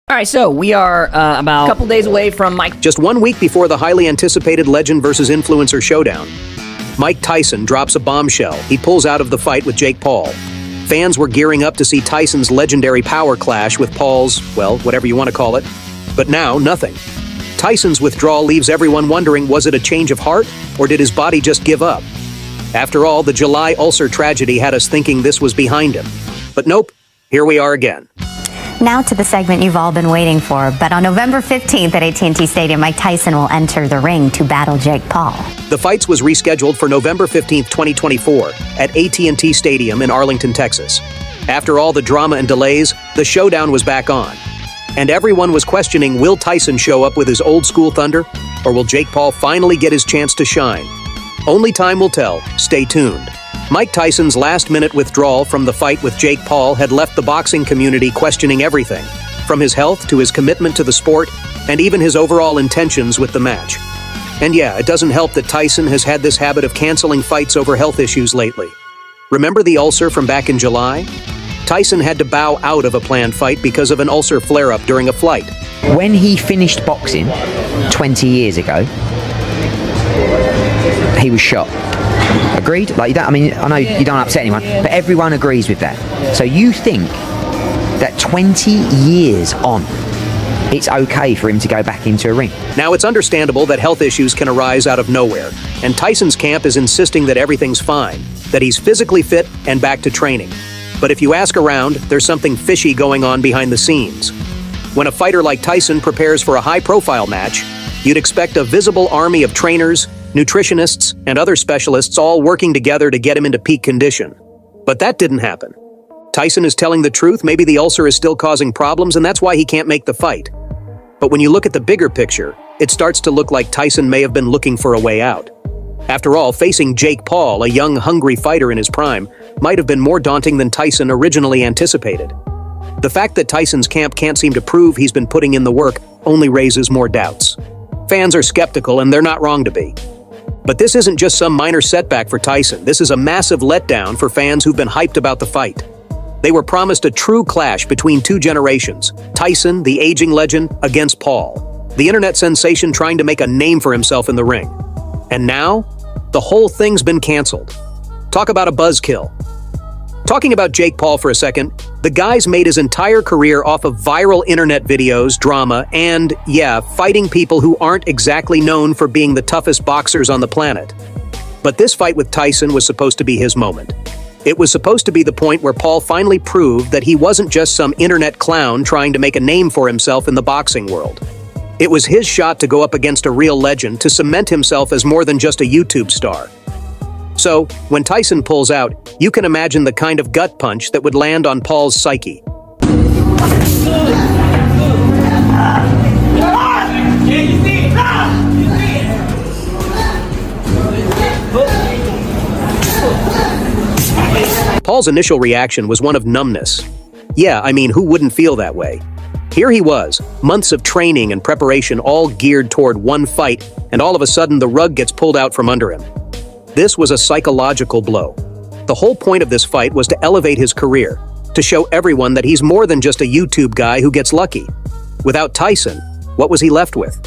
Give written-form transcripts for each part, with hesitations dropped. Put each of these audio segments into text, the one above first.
All right, so we are about a couple days away from Mike. Just 1 week before the highly anticipated legend versus influencer showdown, Mike Tyson drops a bombshell. He pulls out of the fight with Jake Paul. Fans were gearing up to see Tyson's legendary power clash with Paul's, well, whatever you want to call it. But now, nothing. Tyson's withdrawal leaves everyone wondering, was it a change of heart, or did his body just give up? After all, the July ulcer tragedy had us thinking this was behind him. But nope, here we are again. Now to the segment you've all been waiting for, but on November 15th at AT&T Stadium, Mike Tyson will enter the ring to battle Jake Paul. The fights was rescheduled for November 15th, 2024 at AT&T Stadium in Arlington, Texas. After all the drama and delays, the showdown was back on. And everyone was questioning, will Tyson show up with his old school thunder, or will Jake Paul finally get his chance to shine? Only time will tell. Stay tuned. Mike Tyson's last-minute withdrawal from the fight with Jake Paul had left the boxing community questioning everything, from his health to his commitment to the sport, and even his overall intentions with the match. And yeah, it doesn't help that Tyson has had this habit of canceling fights over health issues lately. Remember the ulcer from back in July? Tyson had to bow out of a planned fight because of an ulcer flare-up during a flight. When he finished boxing 20 years ago, he was shot. Agreed? Like, you don't, I mean, I know you don't upset anyone, but everyone agrees with that. So you think that 20 years on, it's okay for him to go back into a ring? Now, it's understandable that health issues can arise out of nowhere, and Tyson's camp is insisting that everything's fine, that he's physically fit and back to training. But if you ask around, there's something fishy going on behind the scenes. When a fighter like Tyson prepares for a high-profile match, you'd expect a visible army of trainers, nutritionists, and other specialists all working together to get him into peak condition. But that didn't happen. Tyson is telling the truth. Maybe the ulcer is still causing problems, and that's why he can't make the fight. But when you look at the bigger picture, it starts to look like Tyson may have been looking for a way out. After all, facing Jake Paul, a young, hungry fighter in his prime, might have been more daunting than Tyson originally anticipated. The fact that Tyson's camp can't seem to prove he's been putting in the work only raises more doubts. Fans are skeptical, and they're not wrong to be. But this isn't just some minor setback for Tyson. This is a massive letdown for fans who've been hyped about the fight. They were promised a true clash between two generations, Tyson, the aging legend, against Paul, the internet sensation trying to make a name for himself in the ring. And now, the whole thing's been canceled. Talk about a buzzkill. Talking about Jake Paul for a second, the guy's made his entire career off of viral internet videos, drama, and, yeah, fighting people who aren't exactly known for being the toughest boxers on the planet. But this fight with Tyson was supposed to be his moment. It was supposed to be the point where Paul finally proved that he wasn't just some internet clown trying to make a name for himself in the boxing world. It was his shot to go up against a real legend, to cement himself as more than just a YouTube star. So, when Tyson pulls out, you can imagine the kind of gut punch that would land on Paul's psyche. Paul's initial reaction was one of numbness. Yeah, I mean, who wouldn't feel that way? Here he was, months of training and preparation all geared toward one fight, and all of a sudden the rug gets pulled out from under him. This was a psychological blow. The whole point of this fight was to elevate his career, to show everyone that he's more than just a YouTube guy who gets lucky. Without Tyson, what was he left with?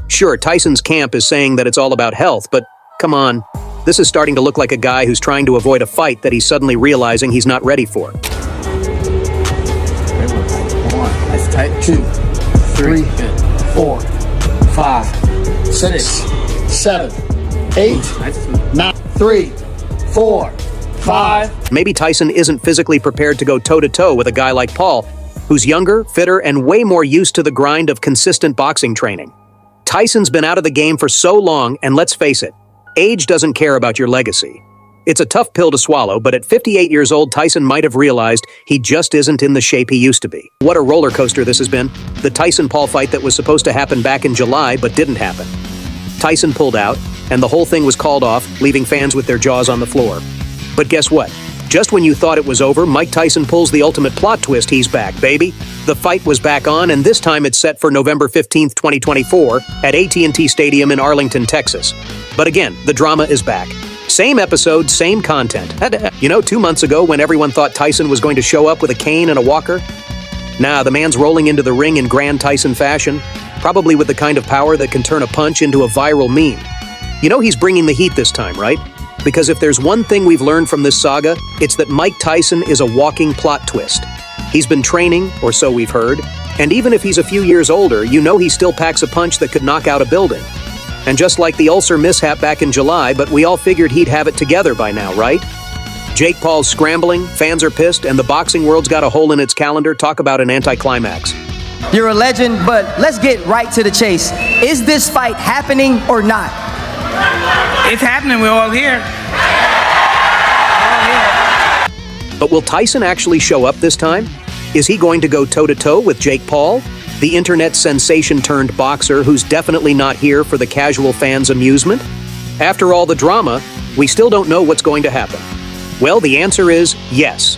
Sure, Tyson's camp is saying that it's all about health, but come on, this is starting to look like a guy who's trying to avoid a fight that he's suddenly realizing he's not ready for. That's tight. 2, 3, 4, 5, 6, 7, 8, 9, 3, 4, 5. Maybe Tyson isn't physically prepared to go toe-to-toe with a guy like Paul, who's younger, fitter, and way more used to the grind of consistent boxing training. Tyson's been out of the game for so long, and let's face it, age doesn't care about your legacy. It's a tough pill to swallow, but at 58 years old, Tyson might have realized he just isn't in the shape he used to be. What a roller coaster this has been. The Tyson-Paul fight that was supposed to happen back in July, but didn't happen. Tyson pulled out, and the whole thing was called off, leaving fans with their jaws on the floor. But guess what? Just when you thought it was over, Mike Tyson pulls the ultimate plot twist. He's back, baby. The fight was back on, and this time it's set for November 15th, 2024 at AT&T Stadium in Arlington, Texas. But again, the drama is back. Same episode, same content. You know, 2 months ago when everyone thought Tyson was going to show up with a cane and a walker? Nah, the man's rolling into the ring in grand Tyson fashion, probably with the kind of power that can turn a punch into a viral meme. You know he's bringing the heat this time, right? Because if there's one thing we've learned from this saga, it's that Mike Tyson is a walking plot twist. He's been training, or so we've heard, and even if he's a few years older, you know he still packs a punch that could knock out a building. And just like the ulcer mishap back in July, but we all figured he'd have it together by now, right? Jake Paul's scrambling, fans are pissed, and the boxing world's got a hole in its calendar. Talk about an anticlimax. You're a legend, but let's get right to the chase. Is this fight happening or not? It's happening, we're all here. But will Tyson actually show up this time? Is he going to go toe-to-toe with Jake Paul, the internet sensation turned boxer who's definitely not here for the casual fans' amusement? After all the drama, we still don't know what's going to happen. Well, the answer is yes.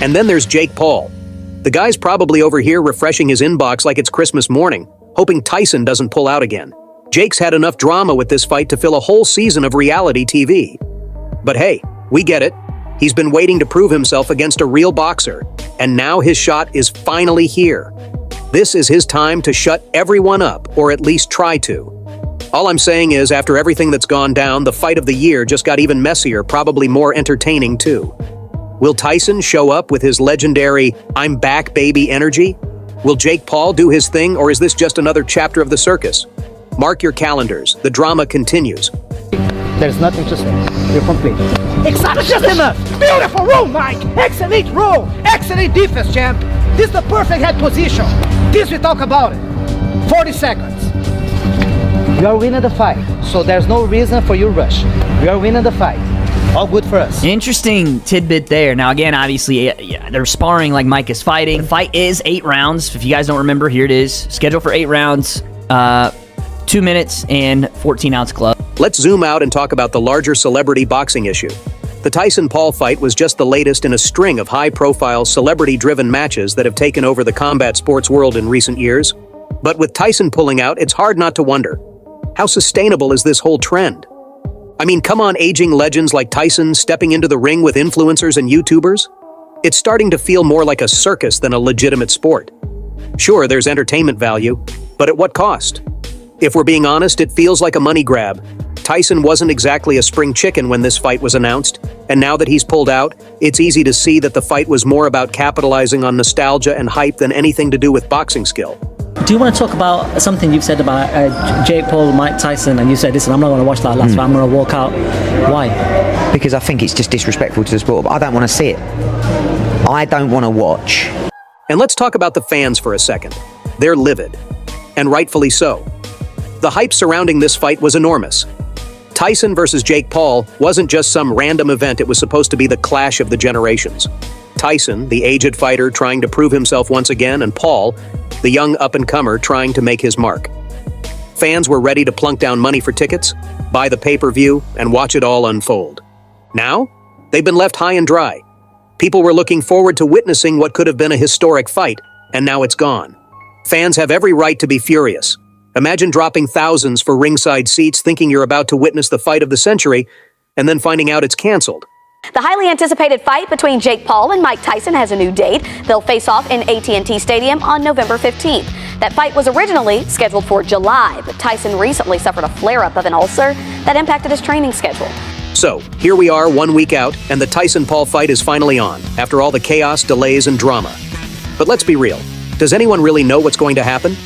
And then there's Jake Paul. The guy's probably over here refreshing his inbox like it's Christmas morning, hoping Tyson doesn't pull out again. Jake's had enough drama with this fight to fill a whole season of reality TV. But hey, we get it. He's been waiting to prove himself against a real boxer, and now his shot is finally here. This is his time to shut everyone up, or at least try to. All I'm saying is, after everything that's gone down, the fight of the year just got even messier, probably more entertaining too. Will Tyson show up with his legendary "I'm back, baby" energy? Will Jake Paul do his thing, or is this just another chapter of the circus? Mark your calendars. The drama continues. There's nothing to say. You're complete. Exactly, just enough. Beautiful room, Mike. Excellent room. Excellent defense, champ. This is the perfect head position. This we talk about it. 40 seconds. You are winning the fight, so there's no reason for you to rush. You are winning the fight. All good for us. Interesting tidbit there. Now, again, obviously, they're sparring like Mike is fighting. The fight is 8 rounds. If you guys don't remember, here it is. Scheduled for 8 rounds, 2 minutes and 14-ounce club. Let's zoom out and talk about the larger celebrity boxing issue. The Tyson-Paul fight was just the latest in a string of high-profile, celebrity-driven matches that have taken over the combat sports world in recent years. But with Tyson pulling out, it's hard not to wonder, how sustainable is this whole trend? I mean, come on, aging legends like Tyson stepping into the ring with influencers and YouTubers? It's starting to feel more like a circus than a legitimate sport. Sure, there's entertainment value, but at what cost? If we're being honest, it feels like a money grab. Tyson wasn't exactly a spring chicken when this fight was announced, and now that he's pulled out, it's easy to see that the fight was more about capitalizing on nostalgia and hype than anything to do with boxing skill. Do you want to talk about something you've said about Jake Paul, Mike Tyson, and you said, listen, I'm not going to watch that last fight, I'm going to walk out. Why? Because I think it's just disrespectful to the sport, but I don't want to see it. I don't want to watch. And let's talk about the fans for a second. They're livid, and rightfully so. The hype surrounding this fight was enormous. Tyson versus Jake Paul wasn't just some random event, it was supposed to be the clash of the generations. Tyson, the aged fighter trying to prove himself once again, and Paul, the young up-and-comer trying to make his mark. Fans were ready to plunk down money for tickets, buy the pay-per-view, and watch it all unfold. Now, they've been left high and dry. People were looking forward to witnessing what could have been a historic fight, and now it's gone. Fans have every right to be furious. Imagine dropping thousands for ringside seats thinking you're about to witness the fight of the century, and then finding out it's canceled. The highly anticipated fight between Jake Paul and Mike Tyson has a new date. They'll face off in AT&T Stadium on November 15th. That fight was originally scheduled for July, but Tyson recently suffered a flare-up of an ulcer that impacted his training schedule. So, here we are 1 week out, and the Tyson-Paul fight is finally on, after all the chaos, delays, and drama. But let's be real. Does anyone really know what's going to happen?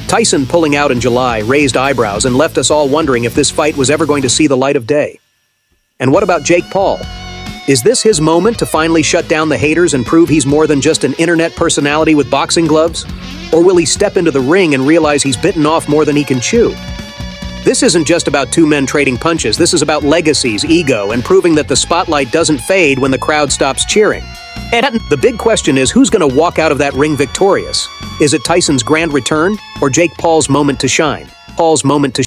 Tyson pulling out in July raised eyebrows and left us all wondering if this fight was ever going to see the light of day. And what about Jake Paul? Is this his moment to finally shut down the haters and prove he's more than just an internet personality with boxing gloves? Or will he step into the ring and realize he's bitten off more than he can chew? This isn't just about two men trading punches, this is about legacies, ego, and proving that the spotlight doesn't fade when the crowd stops cheering. And the big question is, who's going to walk out of that ring victorious? Is it Tyson's grand return, or Jake Paul's moment to shine? Paul's moment to